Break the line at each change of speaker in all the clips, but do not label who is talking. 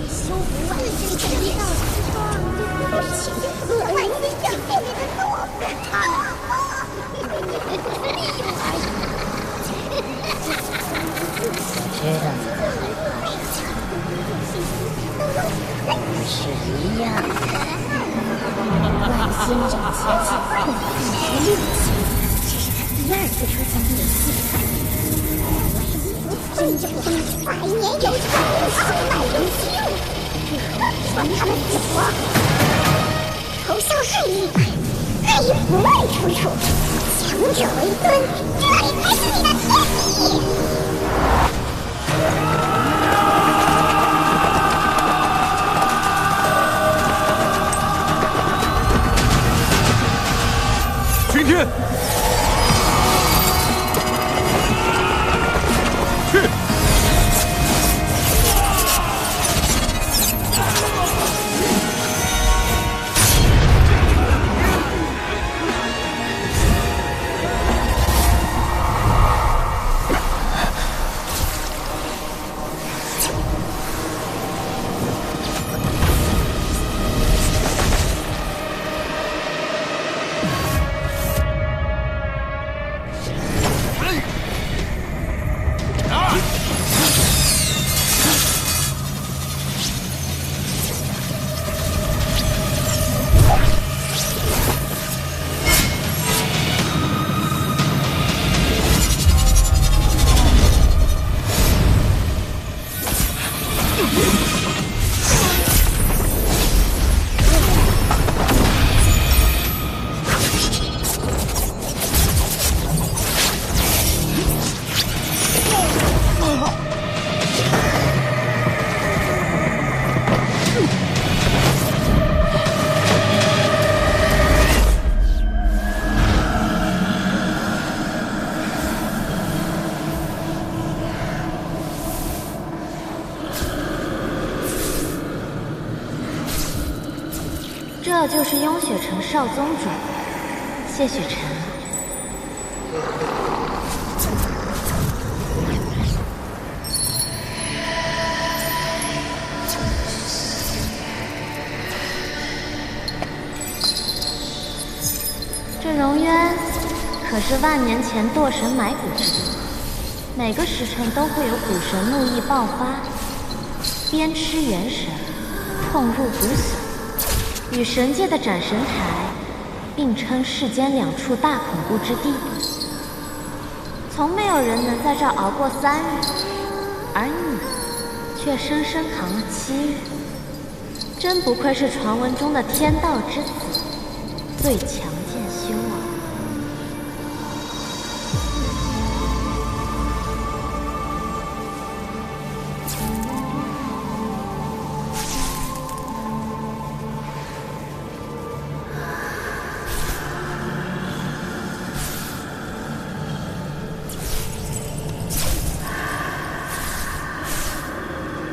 修不完这个地道而且恶人要给你的多
知道你的害怕是假的，我们是一样的。
万仙斩前期可以1.6级，这是他第2次出现1.7级。真正的百年有长，2万人修，让他们死活！仇笑恨意，爱与不爱处处，强者为尊，这里才是你的天地。
巡天，去！
这就是雍雪城少宗主谢雪晨。这荣渊可是万年前堕神埋骨之地，每个时辰都会有古神怒意爆发，鞭笞元神，痛入骨髓。与神界的斩神台并称世间2处大恐怖之地，从没有人能在这儿熬过3日，而你却生生扛了7日，真不愧是传闻中的天道之子，最强剑修啊！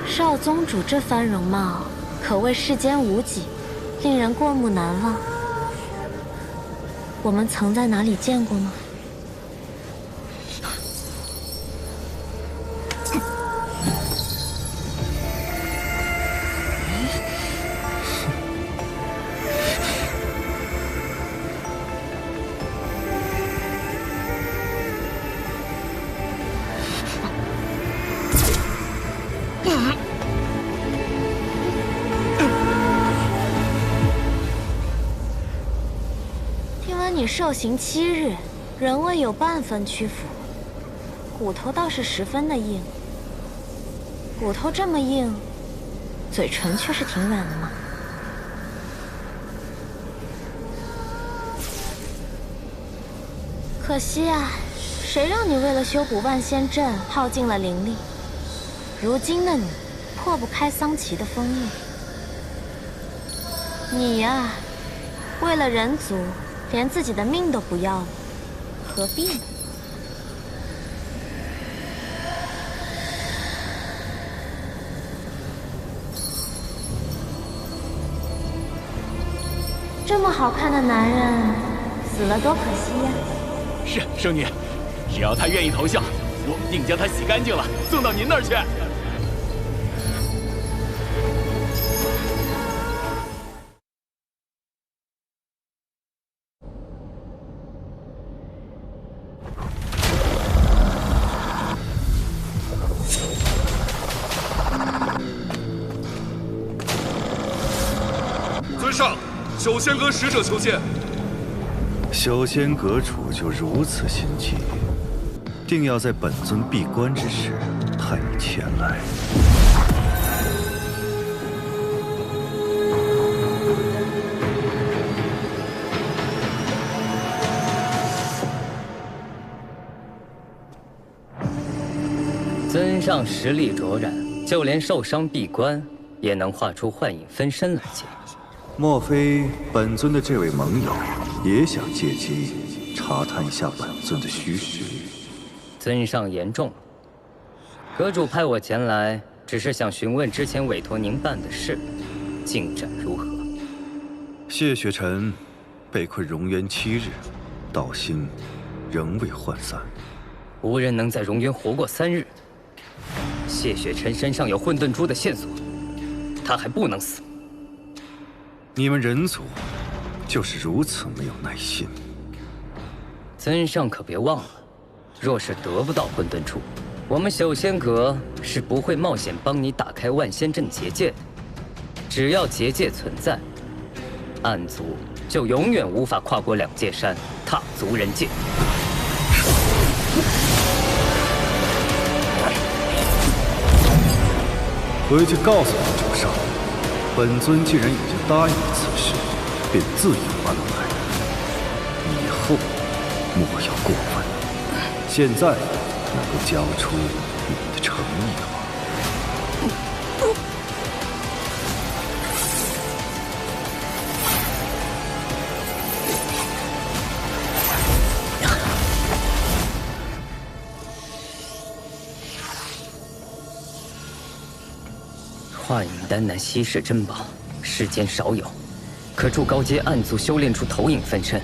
少宗主这番容貌，可谓世间无几，令人过目难忘。我们曾在哪里见过吗？你受刑7日，仍未有半分屈服，骨头倒是十分的硬。骨头这么硬，嘴唇却是挺软的嘛。可惜啊，谁让你为了修补万仙阵耗尽了灵力？如今的你，破不开桑奇的封印。你呀，为了人族。连自己的命都不要了，何必呢？这么好看的男人，死了多可惜呀！
是圣女，只要他愿意投效，我定将他洗干净了，送到您那儿去。
修仙阁使者求见。
修仙阁主就如此心急，定要在本尊闭关之时派你前来。
尊上实力卓然，就连受伤闭关，也能画出幻影分身来接。
莫非本尊的这位盟友也想借机查探一下本尊的虚实？
尊上言重了。阁主派我前来，只是想询问之前委托您办的事，进展如何？
谢雪尘被困荣渊7日，道心仍未涣散，
无人能在荣渊活过3日。谢雪尘身上有混沌珠的线索，他还不能死。
你们人族就是如此没有耐心。
尊上可别忘了，若是得不到混沌珠，我们修仙阁是不会冒险帮你打开万仙阵结界的。只要结界存在，暗族就永远无法跨过2界山，踏足人界。
回去告诉你主上，本尊既然已经答应了此事，便自有安排。以后莫要过问。现在能够交出你的诚意了吗？
幻影丹乃稀世珍宝，世间少有，可助高阶暗族修炼出投影分身。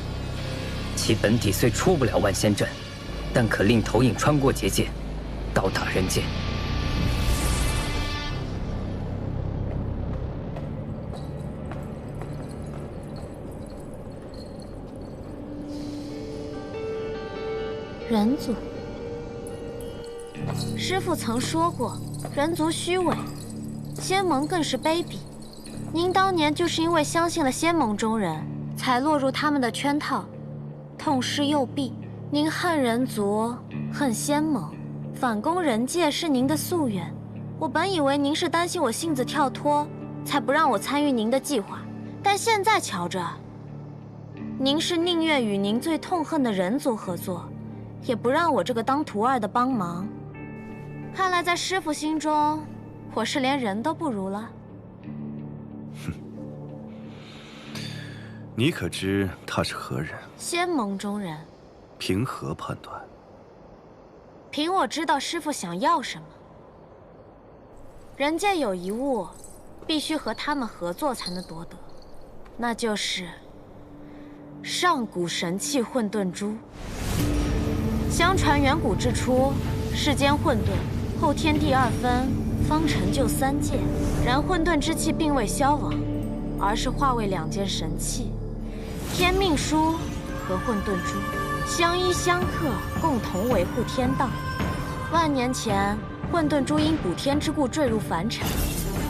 其本体虽出不了万仙阵，但可令投影穿过结界，到达人界。
人族，师父曾说过，人族虚伪，仙盟更是卑鄙。您当年就是因为相信了仙盟中人，才落入他们的圈套，痛失右臂。您恨人族，恨仙盟，反攻人界是您的夙愿。我本以为您是担心我性子跳脱，才不让我参与您的计划，但现在瞧着，您是宁愿与您最痛恨的人族合作，也不让我这个当徒儿的帮忙。看来在师父心中，我是连人都不如了。
哼，你可知他是何人？
仙盟中人。
凭何判断？
凭我知道师父想要什么。人界有一物，必须和他们合作才能夺得，那就是上古神器混沌珠。相传远古之初，世间混沌，后天地2分，方成就3界。然混沌之气并未消亡，而是化为2件神器——天命书和混沌珠，相依相克，共同维护天道。万年前，混沌珠因补天之故坠入凡尘，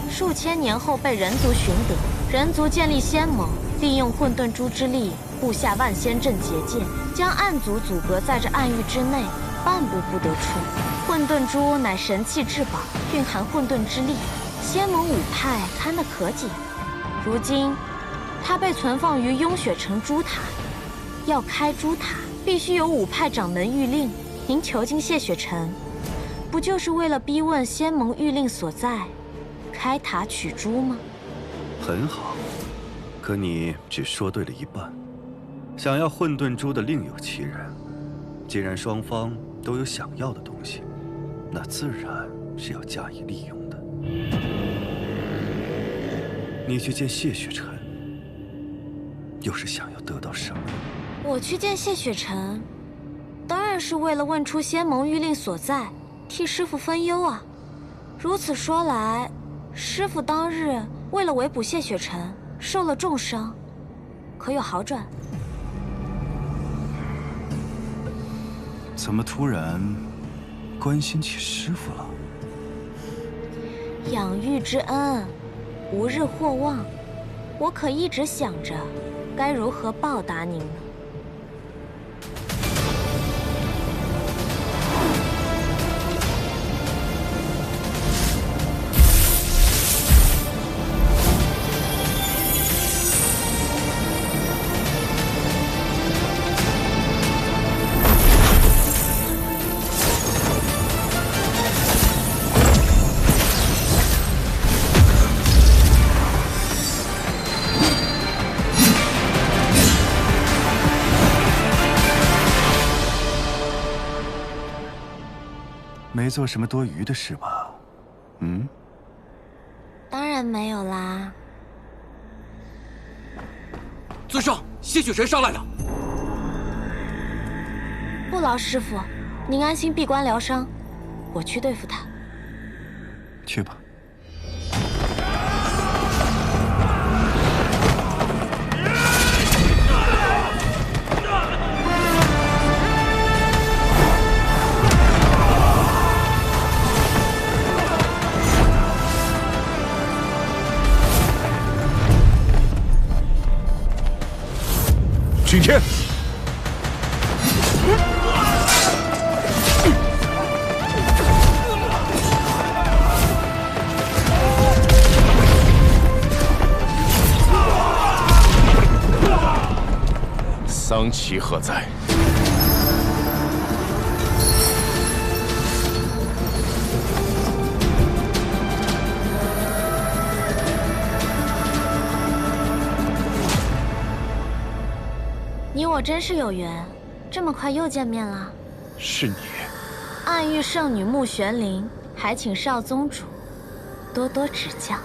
数千年后被人族寻得。人族建立仙盟，利用混沌珠之力布下万仙阵结界，将暗族阻隔在这暗域之内，半步不得出。混沌珠乃神器至宝，蕴含混沌之力，仙盟5派看得可紧。如今，它被存放于雍雪城珠塔，要开珠塔，必须有5派掌门谕令。您囚禁谢雪尘，不就是为了逼问仙盟谕令所在，开塔取珠吗？
很好，可你只说对了一半。想要混沌珠的另有其人。既然双方都有想要的东西，那自然是要加以利用的。你去见谢雪尘，又是想要得到什么？
我去见谢雪尘，当然是为了问出仙盟谕令所在，替师父分忧啊。如此说来，师父当日为了围捕谢雪尘，受了重伤，可有好转？
怎么突然关心起师父了？
养育之恩，无日或忘。我可一直想着该如何报答您呢。
没做什么多余的事吧？嗯？
当然没有啦。
尊上，吸血神上来了。
不劳师傅，您安心闭关疗伤，我去对付他。
去吧。君天，
桑奇何在？
你我真是有缘，这么快又见面了。
是你。
暗域圣女穆玄灵，还请少宗主多多指教。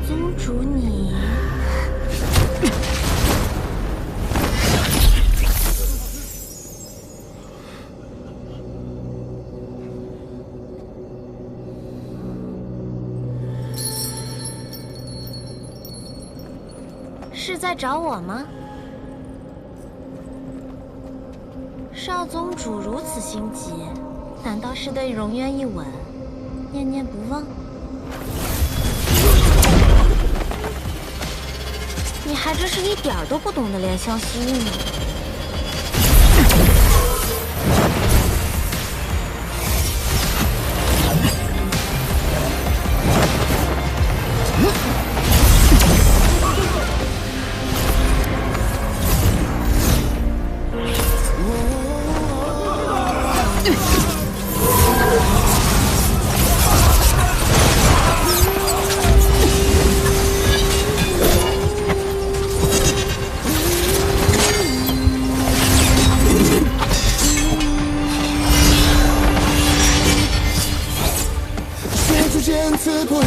宗主你，是在找我吗？少宗主如此心急，难道是对荣渊一吻念念不忘？你还真是一点儿都不懂得怜香惜玉呢。
刺破一人，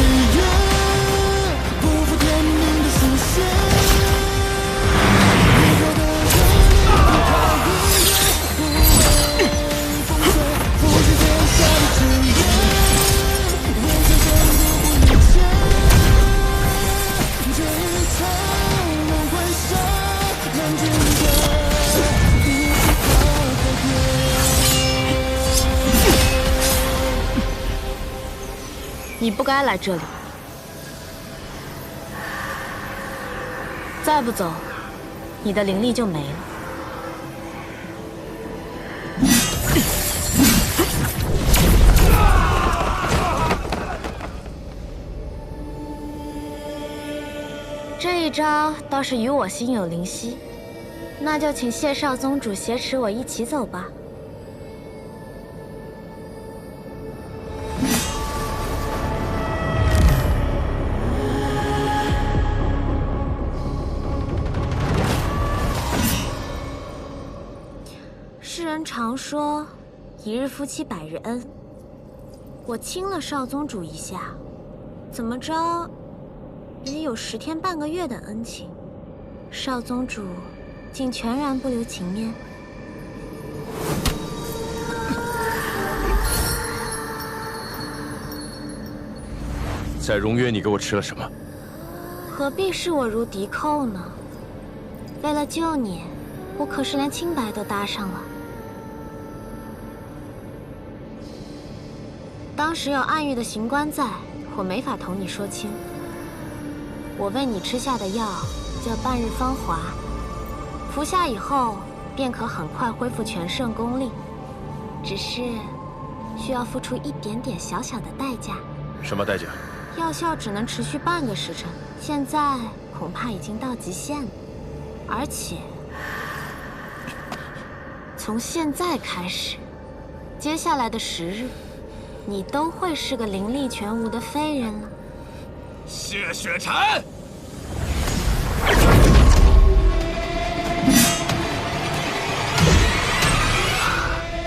不负天命的书写。你我的人，他一人，不畏风雪，不惧天下的之人，眼前全部不一切。这一场梦幻下，难解的一次告别。
你不该来这里，再不走，你的灵力就没了。这一招倒是与我心有灵犀，那就请谢少宗主挟持我一起走吧。世人常说，一日夫妻百日恩。我亲了少宗主一下，怎么着，也有10天半个月的恩情。少宗主竟全然不留情面。
在荣渊，你给我吃了什么？
何必视我如敌寇呢？为了救你，我可是连清白都搭上了。当时有暗域的刑官在，我没法同你说清。我为你吃下的药叫半日芳华，服下以后便可很快恢复全盛功力，只是需要付出一点点小小的代价。
什么代价？
药效只能持续半个时辰，现在恐怕已经到极限了。而且从现在开始，接下来的10日，你都会是个灵力全无的废人了。
谢雪晨，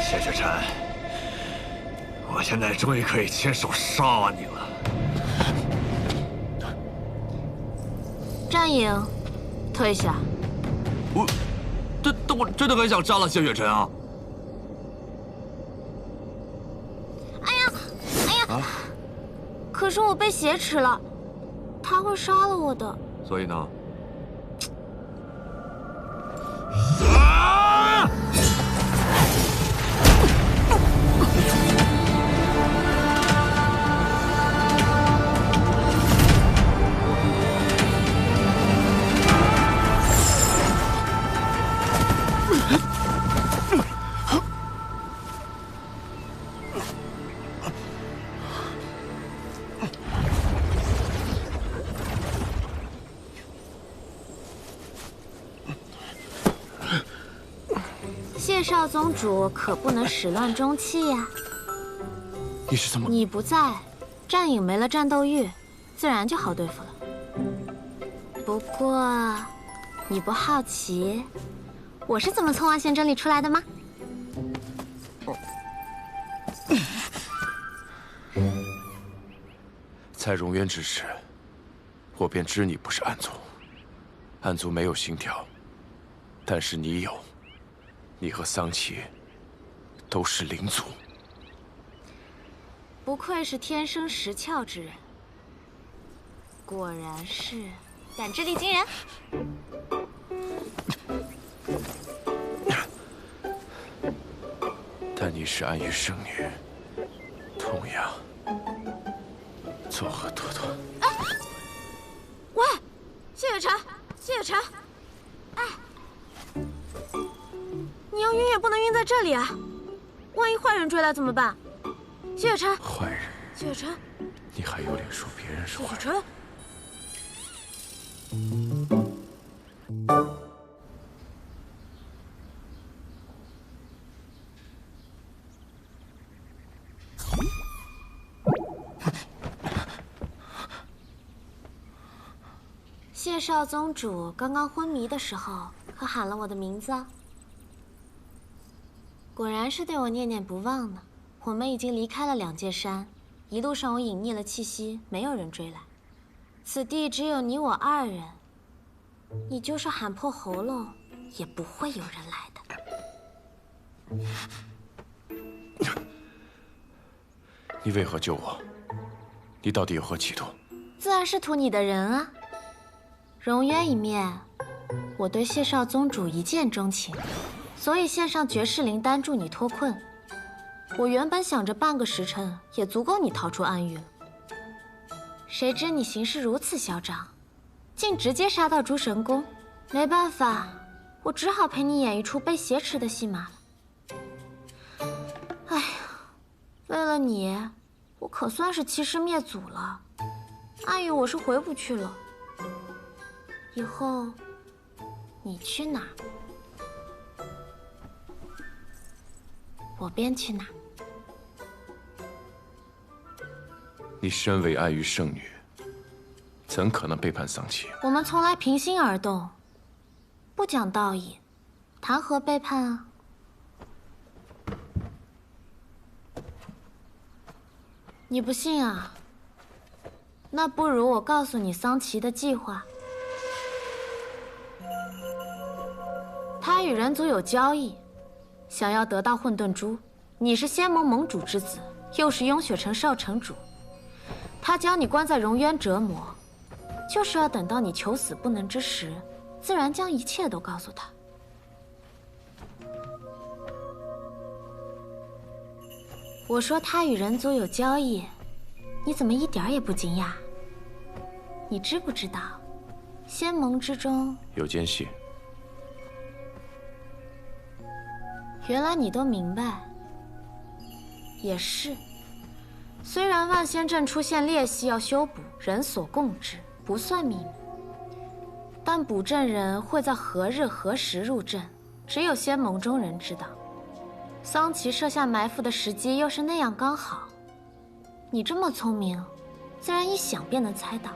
谢雪晨，我现在终于可以亲手杀你了。
战影，退下。
但我真的很想杀了谢雪晨啊！
哎呀！可是我被挟持了，他会杀了我的。
所以呢？
谢少宗主可不能始乱终弃呀！
你是怎么？
你不在，战影没了战斗欲，自然就好对付了。不过，你不好奇我是怎么从万仙阵里出来的吗？
在荣渊之时，我便知你不是暗族。暗族没有心跳，但是你有。你和桑琪都是灵族。
不愧是天生识窍之人，果然是胆智力惊人。
但你是暗域圣女，同样作何多端？
喂，谢雪晨，谢雪晨，哎，你要晕也不能晕在这里啊！万一坏人追来怎么办？谢雪晨，
坏人？
谢雪晨，
你还有脸说别人是坏人？
谢雪晨。谢少宗主刚刚昏迷的时候，可喊了我的名字啊！果然是对我念念不忘呢。我们已经离开了两界山，一路上我隐匿了气息，没有人追来。此地只有你我2人，你就是喊破喉咙，也不会有人来的。
你为何救我？你到底有何企图？
自然是图你的人啊！荣渊一面，我对谢少宗主一见钟情，所以献上绝世灵丹助你脱困。我原本想着半个时辰也足够你逃出暗域了，谁知你行事如此嚣张，竟直接杀到诸神宫。没办法，我只好陪你演一出被挟持的戏码了。哎呀，为了你，我可算是欺师灭祖了。暗域我是回不去了。以后，你去哪儿，我便去哪。
你身为爱欲圣女，怎可能背叛桑琪？
我们从来平心而动，不讲道义，谈何背叛啊？你不信啊？那不如我告诉你桑琪的计划。他与人族有交易，想要得到混沌珠。你是仙盟盟主之子，又是雍雪城少城主，他将你关在荣渊折磨，就是要等到你求死不能之时，自然将一切都告诉他。我说他与人族有交易，你怎么一点也不惊讶？你知不知道，仙盟之中
有间隙。
原来你都明白。也是，虽然万仙阵出现裂隙要修补，人所共知，不算秘密。但补阵人会在何日何时入阵，只有仙盟中人知道。桑琪设下埋伏的时机又是那样刚好，你这么聪明，自然一想便能猜到。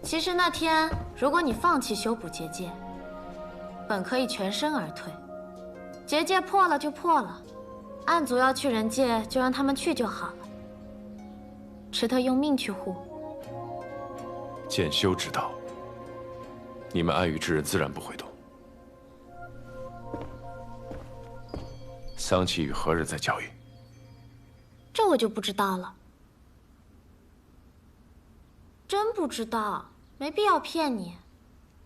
其实那天，如果你放弃修补结界，本可以全身而退。结界破了就破了，暗族要去人界，就让他们去就好了。池特用命去护。
剑修知道，你们爱欲之人自然不会动。桑琪与何人在交易？
这我就不知道了。真不知道，没必要骗你。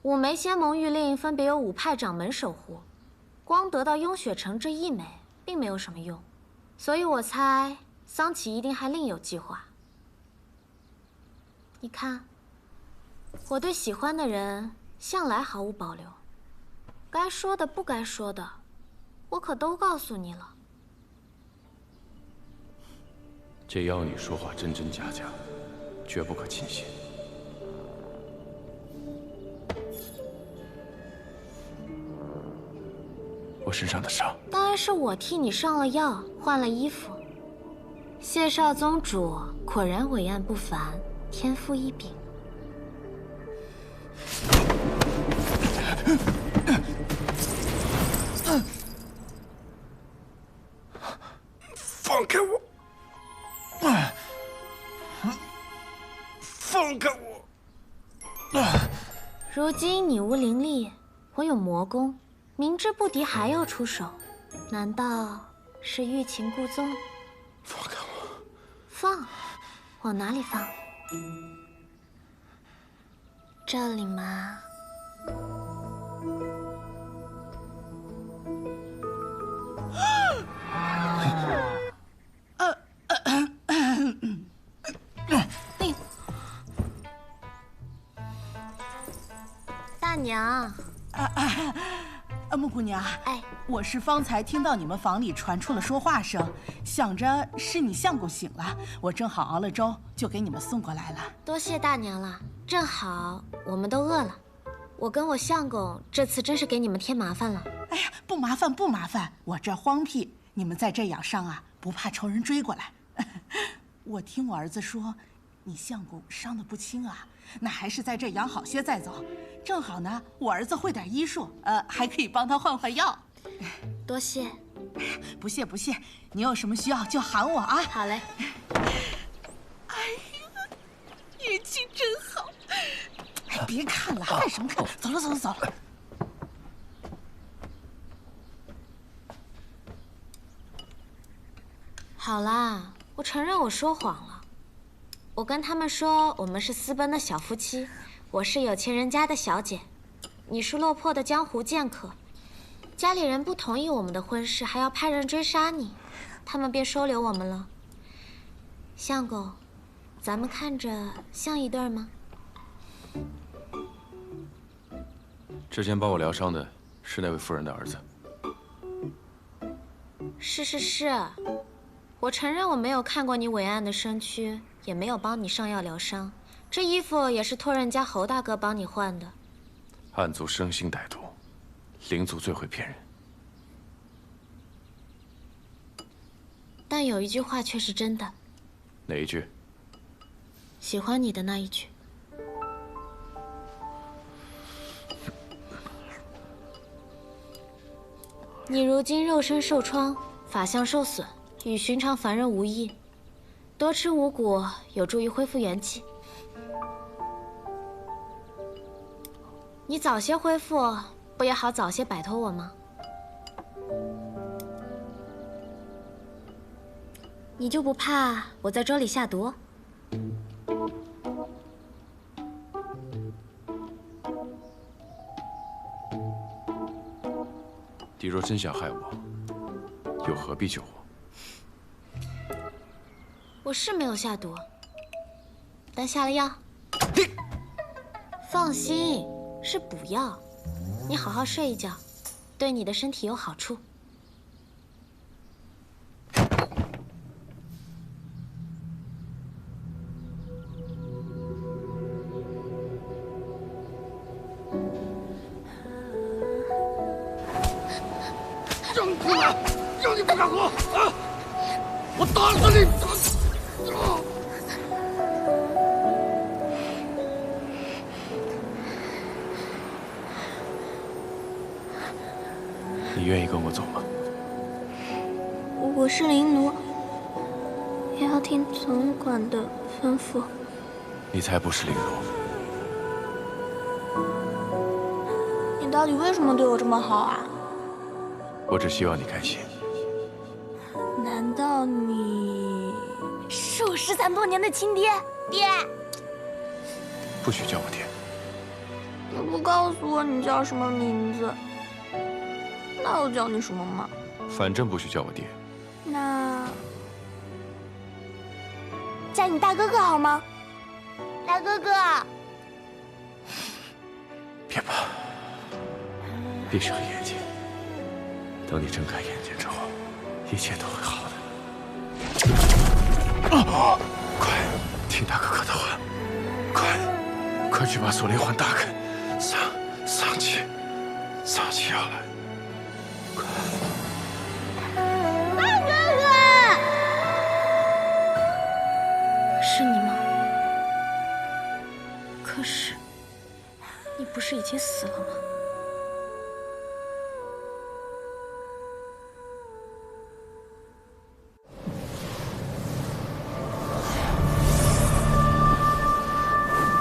5枚仙盟御令分别由5派掌门守护，光得到雍雪城这1枚，并没有什么用。所以我猜桑琪一定还另有计划。你看，我对喜欢的人向来毫无保留，该说的不该说的，我可都告诉你了。
这妖女说话真真假假，绝不可轻信。我身上的伤，
当然是我替你上了药，换了衣服。谢少宗主果然伟岸不凡，天赋异禀。
放开我！放开我！
如今你无灵力，我有魔功，明知不敌还要出手，难道是欲擒故纵？
放开我！
放？往哪里放？这里吗？大娘，
木姑娘，
哎，
我是方才听到你们房里传出了说话声，想着是你相公醒了，我正好熬了粥，就给你们送过来了。
多谢大娘了，正好我们都饿了。我跟我相公这次真是给你们添麻烦了。
哎呀，不麻烦不麻烦，我这荒僻，你们再这样伤啊，不怕仇人追过来。我听我儿子说，你相公伤得不轻啊，那还是在这养好些再走。正好呢，我儿子会点医术，还可以帮他换换药。
多谢。
不谢不谢，你有什么需要就喊我啊。
好嘞。
哎呀，运气真好。哎，别看了，看什么看？走了走了走了。
好啦，我承认我说谎了。我跟他们说我们是私奔的小夫妻，我是有钱人家的小姐，你是落魄的江湖剑客。家里人不同意我们的婚事，还要派人追杀你，他们便收留我们了。相公，咱们看着像一对吗？
之前帮我疗伤的是那位夫人的儿子。
是，我承认我没有看过你伟岸的身躯，也没有帮你上药疗伤。这衣服也是托人家侯大哥帮你换的。
暗族生性歹毒，灵族最会骗人。
但有一句话却是真的。
哪一句？
喜欢你的那一句。你如今肉身受创，法相受损，与寻常凡人无异。多吃五谷有助于恢复元气。你早些恢复，不也好早些摆脱我吗？你就不怕我在粥里下毒？
你若真想害我，又何必救我？
我是没有下毒，但下了药。放心，是补药。你好好睡一觉，对你的身体有好处。
扔出来！让你不敢喝啊！我打死你！
你愿意跟我走吗？
我是灵奴，也要听总管的吩咐。
你才不是灵奴！
你到底为什么对我这么好啊？
我只希望你开心。
难道你是我13多年的亲爹？爹，
不许叫我爹。
你不告诉我你叫什么名字，那我叫你什么吗？
反正不许叫我爹。
那叫你大哥哥好吗？大哥哥。
别怕，闭上眼睛。等你睁开眼睛之后，一切都会好的。快，听大哥哥的话，快去把锁灵环打开，丧气要来，快！
大哥哥，
是你吗？可是，你不是已经死了吗？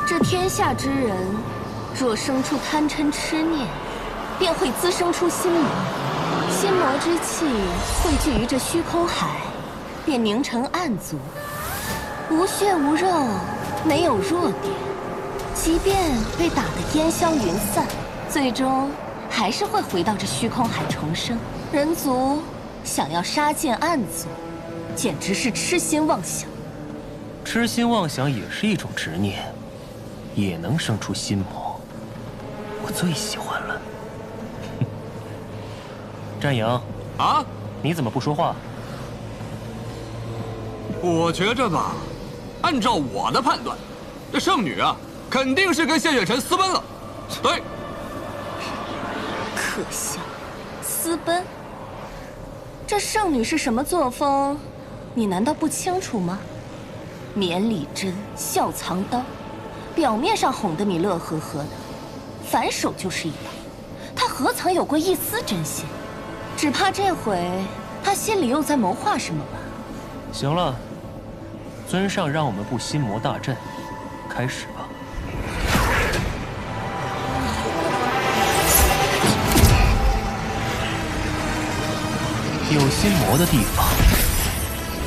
这天下之人，若生出贪嗔痴念，便会滋生出心魔。心魔之气汇聚于这虚空海，便凝成暗族，无血无肉，没有弱点。即便被打得烟消云散，最终还是会回到这虚空海重生。人族想要杀尽暗族，简直是痴心妄想。
痴心妄想也是一种执念。也能生出心魔，我最喜欢了。战阳
啊，
你怎么不说话？
我觉着吧，按照我的判断，这圣女啊，肯定是跟谢雪晨私奔了。对，
可笑，私奔？这圣女是什么作风，你难道不清楚吗？绵里针，笑藏刀。表面上哄得你乐呵呵的，反手就是一刀。他何曾有过一丝真心？只怕这回他心里又在谋划什么吧。
行了，尊上让我们布心魔大阵，开始吧。有心魔的地方，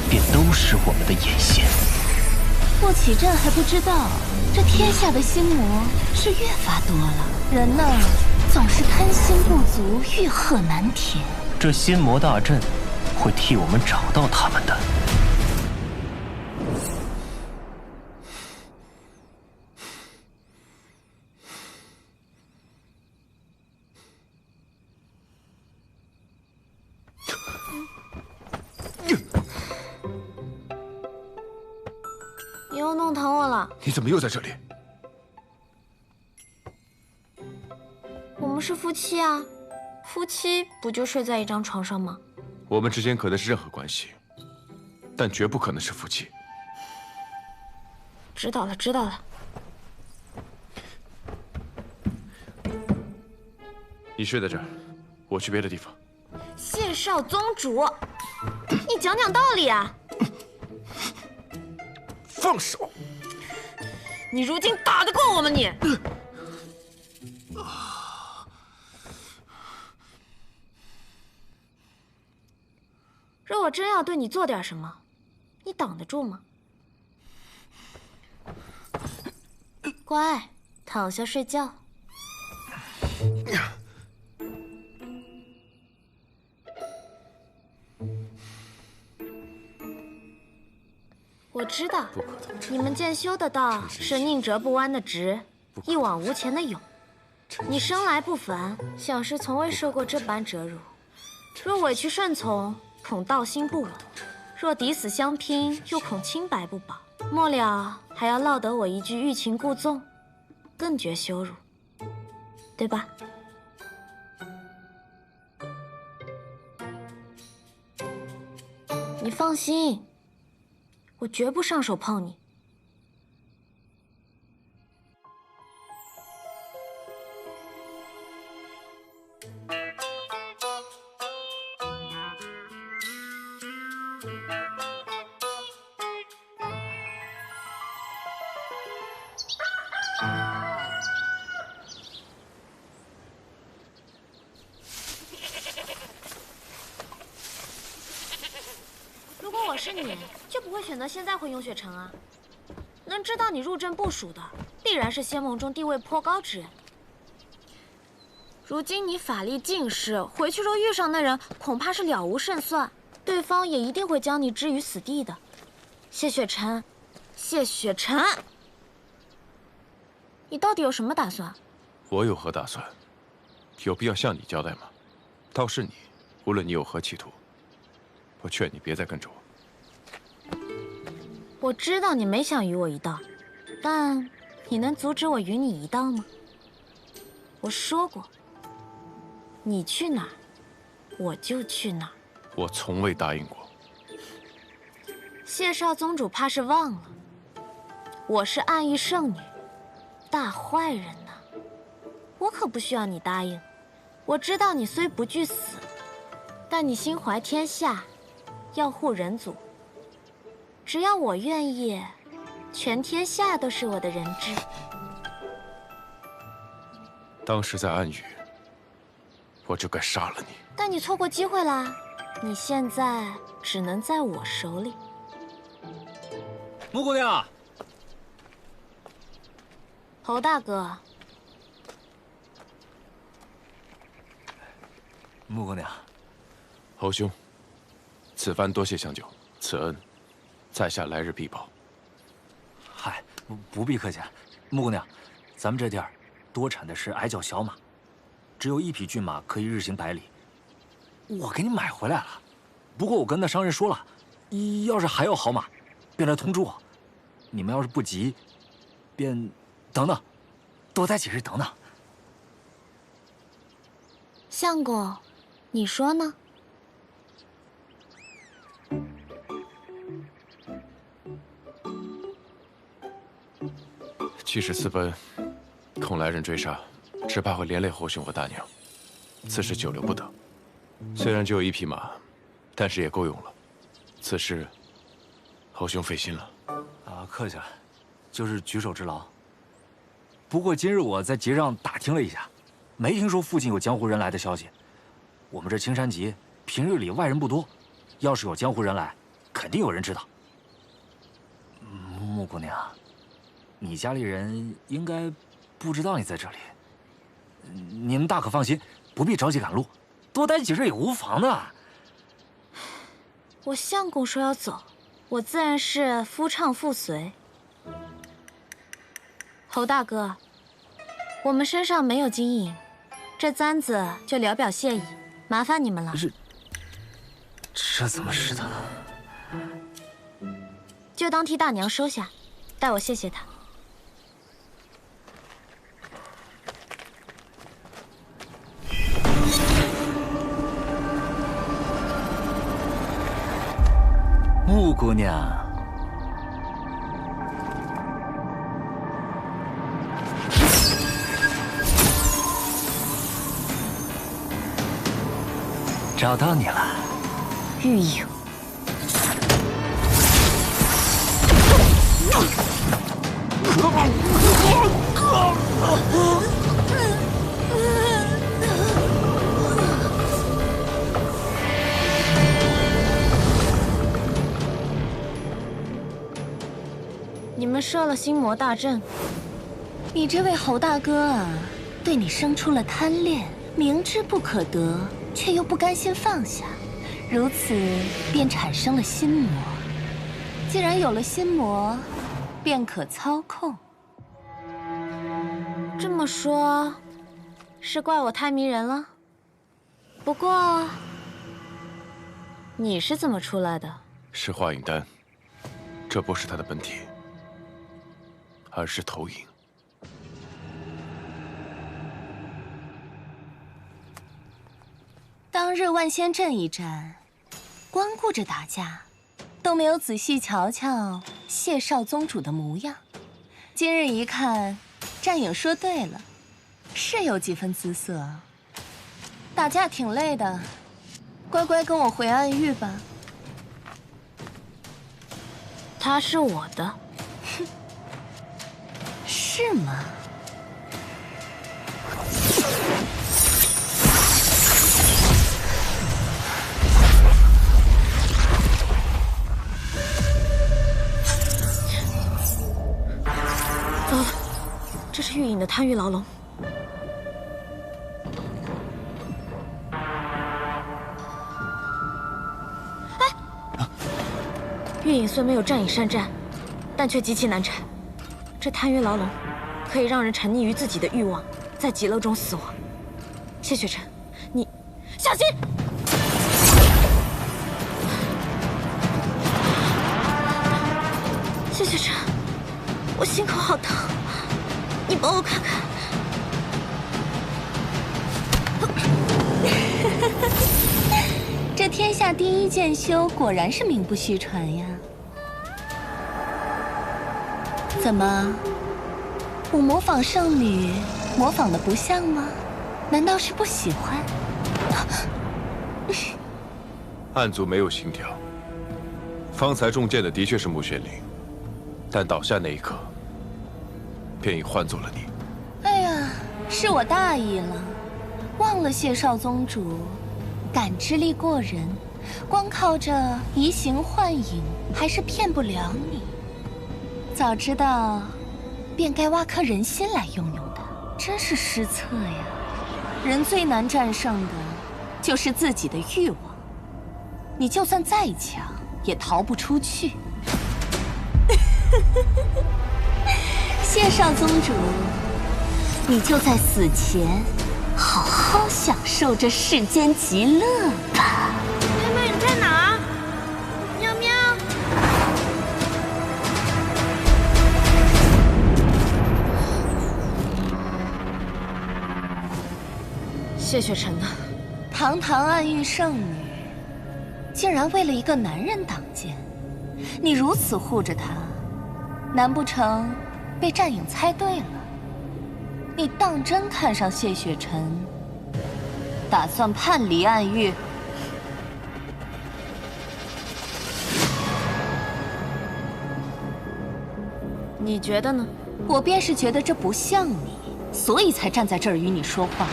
便都是我们的眼线。
布起阵还不知道。这天下的心魔是越发多了，人呢总是贪心不足，欲壑难填。
这心魔大阵会替我们找到他们的。
你又弄疼我了。
你怎么又在这里？
我们是夫妻啊，夫妻不就睡在一张床上吗？
我们之间可能是任何关系，但绝不可能是夫妻。
知道了，知道了。
你睡在这儿，我去别的地方。
谢少宗主，你讲讲道理啊！
放手！
你如今打得过我吗你？若我真要对你做点什么，你挡得住吗？乖，躺下睡觉。我知道，你们剑修的道是宁折不弯的直，一往无前的勇。你生来不凡，小时从未受过这般折辱。若委屈顺从，恐道心不稳；若抵死相拼，又恐清白不保。末了还要落得我一句欲擒故纵，更觉羞辱，对吧？你放心，我绝不上手碰你。如果我是你，就不会选择现在回永雪城啊。能知道你入阵部署的，必然是仙盟中地位颇高之人。如今你法力尽失，回去若遇上那人，恐怕是了无胜算，对方也一定会将你置于死地的。谢雪晨，谢雪晨，你到底有什么打算？
我有何打算？有必要向你交代吗？倒是你，无论你有何企图，我劝你别再跟着我。
我知道你没想与我一道，但你能阻止我与你一道吗？我说过，你去哪儿，我就去哪儿。
我从未答应过。
谢少宗主怕是忘了，我是暗域圣女，大坏人呢。我可不需要你答应。我知道你虽不惧死，但你心怀天下，要护人族。只要我愿意，全天下都是我的人质。
当时在暗域，我就该杀了你。
但你错过机会啦，你现在只能在我手里。
穆姑娘，
侯大哥，
穆姑娘，
侯兄，此番多谢相救，此恩，在下来日必报。
嗨，不必客气。穆姑娘，咱们这地儿多产的是矮脚小马，只有1匹骏马可以日行100里。我给你买回来了，不过我跟那商人说了，要是还有好马，便来通知我。你们要是不急，便等等，多待几日等等。
相公，你说呢？
即使私奔，恐来人追杀，只怕会连累侯兄和大娘。此事久留不得。虽然只有1匹马，但是也够用了。此事，侯兄费心了。
啊，客气了，就是举手之劳。不过今日我在集上打听了一下，没听说附近有江湖人来的消息。我们这青山集平日里外人不多，要是有江湖人来，肯定有人知道。穆姑娘，你家里人应该不知道你在这里。你们大可放心，不必着急赶路，多待几日也无妨的。
我相公说要走，我自然是夫唱妇随。侯大哥，我们身上没有金银，这簪子就聊表谢意，麻烦你们了。
这怎么是的呢？
就当替大娘收下，代我谢谢她。
穆穆姑娘，找到你了，
玉影。
你们设了心魔大阵，
你这位侯大哥啊，对你生出了贪恋，明知不可得，却又不甘心放下，如此便产生了心魔。既然有了心魔，便可操控。
这么说，是怪我太迷人了？不过，你是怎么出来的？
是化影丹，这不是他的本体，而是投影。
当日万仙阵一战，光顾着打架，都没有仔细瞧瞧谢少宗主的模样。今日一看，战影说对了，是有几分姿色。打架挺累的，乖乖跟我回暗域吧。
他是我的，
哼，是吗？
糟了，这是玉影的贪欲牢笼。玉影虽没有战影善战，但却极其难缠。这贪欲牢笼可以让人沉溺于自己的欲望，在极乐中死亡。谢雪晨，你小心！谢雪晨，我心口好疼，你帮我看看。
这天下第一剑修果然是名不虚传呀！怎么，我模仿圣女模仿的不像吗？难道是不喜欢？
暗族没有心跳，方才中箭的的确是穆玄灵，但倒下那一刻，便已换作了你。
哎呀，是我大意了，忘了谢少宗主感知力过人，光靠着移形换影还是骗不了你。早知道，便该挖颗人心来用用的，真是失策呀！人最难战胜的，就是自己的欲望。你就算再强，也逃不出去。谢少宗主，你就在死前好好享受这世间极乐吧。
妹妹，你在哪儿？喵喵。谢雪晨呢？
堂堂暗域圣女，竟然为了一个男人挡箭，你如此护着她，难不成被战影猜对了？你当真看上谢雪晨，打算叛离暗域？
你觉得呢？
我便是觉得这不像你，所以才站在这儿与你说话。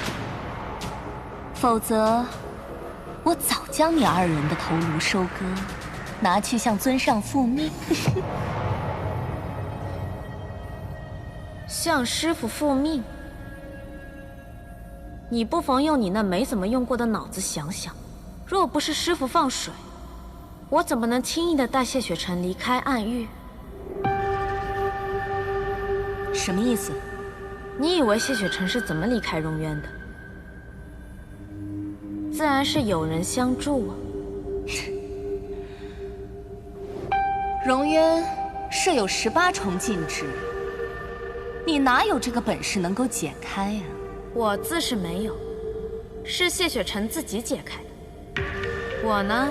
否则，我早将你二人的头颅收割，拿去向尊上复命。
向师傅复命？你不妨用你那没怎么用过的脑子想想，若不是师傅放水，我怎么能轻易的带谢雪晨离开暗域？
什么意思？
你以为谢雪晨是怎么离开荣渊的？自然是有人相助啊。
荣渊设有18重禁制，你哪有这个本事能够解开呀？
我自是没有，是谢雪晨自己解开的。我呢，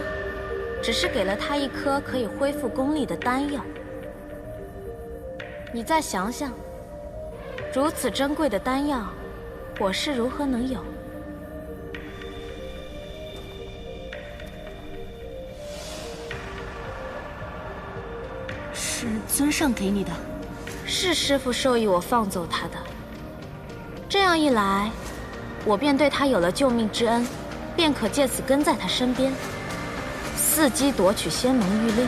只是给了他一颗可以恢复功力的丹药。你再想想，如此珍贵的丹药，我是如何能有？
是尊上给你的？
是师父授意我放走他的。这样一来，我便对他有了救命之恩，便可借此跟在他身边，伺机夺取仙盟玉令。